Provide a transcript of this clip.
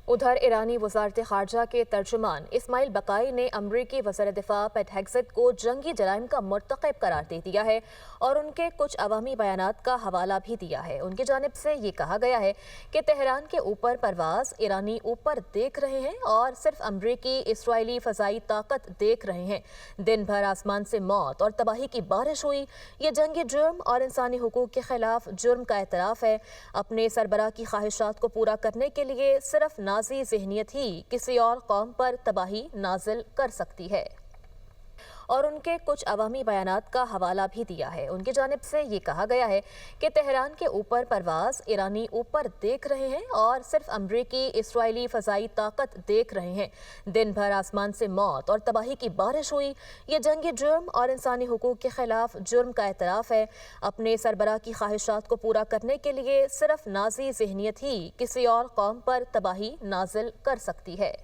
उधर ईरानी वज़ारत ख़ारजा के तर्जुमान इस्माइल बक़ाई ने अमरीकी वज़ीर दिफ़ा पेट हेग्सेथ को जंगी जराइम का मुर्तकब करार दे दिया है और उनके कुछ अवामी बयानात का हवाला भी दिया है। उनकी जानिब से ये कहा गया है कि तेहरान के ऊपर परवाज़ ईरानी ऊपर देख रहे हैं और सिर्फ अमरीकी इसराइली फ़ज़ाई ताकत देख रहे हैं। दिन भर आसमान से मौत और तबाही की बारिश हुई। ये जंगी जुर्म और इंसानी हुकूक के खिलाफ जुर्म का एतराफ़ है। अपने सरबराह की ख्वाहिशात को पूरा करने के लिए सिर्फ नाज़ी ज़हनियत ही किसी और कौम पर तबाही नाजिल कर सकती है और उनके कुछ अवामी बयानात का हवाला भी दिया है। उनकी जानिब से ये कहा गया है कि तेहरान के ऊपर परवाज़ ईरानी ऊपर देख रहे हैं और सिर्फ अमरीकी इसराइली फ़ज़ाई ताकत देख रहे हैं। दिन भर आसमान से मौत और तबाही की बारिश हुई। ये जंगी जुर्म और इंसानी हुकूक के खिलाफ जुर्म का एतराफ़ है। अपने सरबराह की ख्वाहिशात को पूरा करने के लिए सिर्फ नाज़ी ज़हनियत ही किसी और कौम पर तबाही नाजिल कर सकती है।